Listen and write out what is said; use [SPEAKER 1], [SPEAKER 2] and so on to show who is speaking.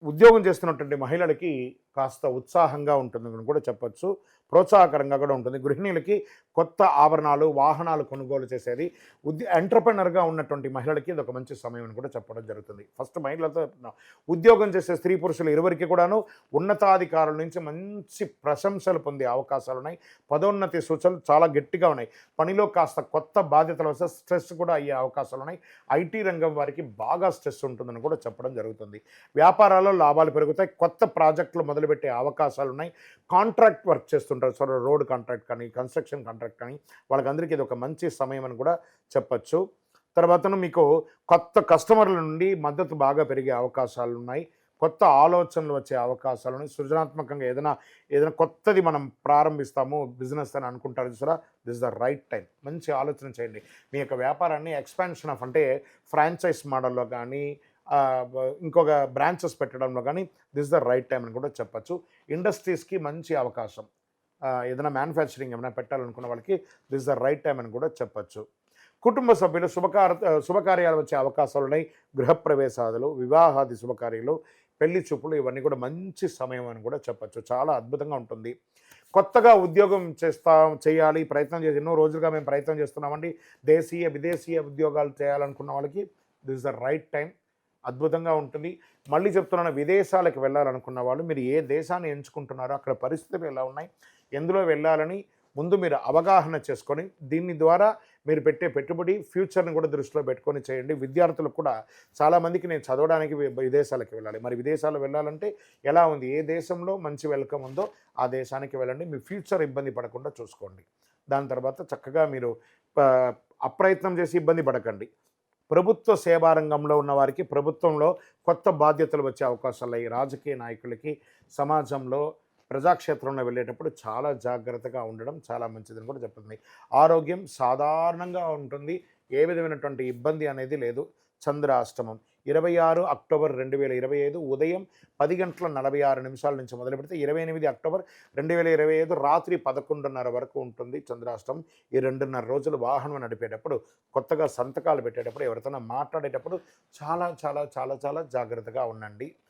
[SPEAKER 1] ఉద్యోగం చేస్తున్నటువంటి మహిళలకి కాస్త ఉత్సాహంగా ఉంటుందని కూడా చెప్పొచ్చు. ప్రోత్సాహకరంగా కూడా ఉంటుంది. గృహిణీలకి కొత్త ఆభరణాలు, వాహనాలు కొనుగోలు చేసేది ఎంటర్‌ప్రెన్యూర్‌గా ఉన్నటువంటి మహిళలకి ఇదొక మంచి సమయం అని కూడా చెప్పడం జరుగుతుంది. ఫస్ట్ మహిళలతో చెప్తున్నా. ఉద్యోగం చేసే స్త్రీ, పురుషులు ఇరువురికి కూడాను ఉన్నతాధికారుల నుంచి మంచి ప్రశంసలు పొందే అవకాశాలున్నాయి. పదోన్నతి సూచనలు చాలా గట్టిగా ఉన్నాయి. పనిలో కాస్త కొత్త బాధ్యతలు వస్తే స్ట్రెస్ కూడా అయ్యే అవకాశాలున్నాయి. ఐటీ రంగం వారికి బాగా స్ట్రెస్ ఉంటుందని కూడా చెప్పడం జరుగుతుంది. వ్యాపారాల్లో లాభాలు పెరుగుతాయి. కొత్త ప్రాజెక్టులు మొదలుపెట్టే అవకాశాలున్నాయి. కాంట్రాక్ట్ వర్క్ చేస్తుంటారు. రోడ్ కాంట్రాక్ట్ కానీ, కన్‌స్ట్రక్షన్ కాంట్రాక్ట్ కానీ వాళ్ళకందరికీ ఇదొక మంచి సమయం అని కూడా చెప్పొచ్చు. తర్వాతను మీకు కొత్త కస్టమర్ల నుండి మద్దతు బాగా పెరిగే అవకాశాలున్నాయి. కొత్త ఆలోచనలు వచ్చే అవకాశాలున్నాయి. సృజనాత్మకంగా ఏదైనా కొత్తది మనం ప్రారంభిస్తాము బిజినెస్ అని అనుకుంటారు చూసారా? This is the right time. మంచి ఆలోచన చేయండి. మీ యొక్క వ్యాపారాన్ని ఎక్స్‌పాన్షన్ ఆఫ్ అంటే ఫ్రాంచైజ్ మోడల్‌లో గానీ, ఇంకొక బ్రాంచెస్ పెట్టడంలో కానీ this is the right time అని కూడా చెప్పొచ్చు. ఇండస్ట్రీస్‌కి మంచి అవకాశం. ఏదైనా మ్యానుఫ్యాక్చరింగ్ ఏమైనా పెట్టాలనుకున్న వాళ్ళకి this is the right time అని కూడా చెప్పొచ్చు. కుటుంబ సభ్యులు శుభకార్యాలు వచ్చే అవకాశాలున్నాయి. గృహప్రవేశాలు, వివాహాది శుభకార్యాలు, పెళ్లి చూపులు ఇవన్నీ కూడా మంచి సమయం అని కూడా చెప్పొచ్చు. చాలా అద్భుతంగా ఉంటుంది. కొత్తగా ఉద్యోగం చేయాలి ప్రయత్నం చేసి ఎన్నో రోజులుగా మేము ప్రయత్నం చేస్తున్నామండి. దేశీయ, విదేశీయ ఉద్యోగాలు చేయాలనుకున్న వాళ్ళకి this is the right time. అద్భుతంగా ఉంటుంది. మళ్ళీ చెప్తున్నాను, విదేశాలకు వెళ్ళాలనుకున్న వాళ్ళు మీరు ఏ దేశాన్ని ఎంచుకుంటున్నారో అక్కడ పరిస్థితులు ఎలా ఉన్నాయి, ఎందులో వెళ్ళాలని ముందు మీరు అవగాహన చేసుకొని దీని ద్వారా మీరు పెట్టే పెట్టుబడి ఫ్యూచర్‌ని కూడా దృష్టిలో పెట్టుకొని చేయండి. విద్యార్థులకు కూడా చాలామందికి నేను చదవడానికి విదేశాలకు వెళ్ళాలి. మరి విదేశాలు వెళ్ళాలంటే ఎలా ఉంది? ఏ దేశంలో మంచి వెల్కమ్ ఉందో ఆ దేశానికి వెళ్ళండి. మీ ఫ్యూచర్ ఇబ్బంది పడకుండా చూసుకోండి. దాని తర్వాత చక్కగా మీరు ప అప్రయత్నం చేసి ఇబ్బంది పడకండి. ప్రభుత్వ సేవా రంగంలో ఉన్నవారికి ప్రభుత్వంలో కొత్త బాధ్యతలు వచ్చే అవకాశాలున్నాయి. రాజకీయ నాయకులకి సమాజంలో ప్రజాక్షేత్రంలో వెళ్ళేటప్పుడు చాలా జాగ్రత్తగా ఉండడం చాలా మంచిదని కూడా చెప్తుంది. ఆరోగ్యం సాధారణంగా ఉంటుంది. ఏ విధమైనటువంటి ఇబ్బంది అనేది లేదు. చంద్రాష్టమం 26 అక్టోబర్ 2025 ఉదయం 10:46 నుంచి మొదలుపెడితే 28 అక్టోబర్ 2025 రాత్రి 11:30 వరకు ఉంటుంది చంద్రాష్టమం. ఈ 2:30 రోజులు వాహనం నడిపేటప్పుడు, కొత్తగా సంతకాలు పెట్టేటప్పుడు, ఎవరితోనా మాట్లాడేటప్పుడు చాలా చాలా చాలా చాలా జాగ్రత్తగా ఉండండి.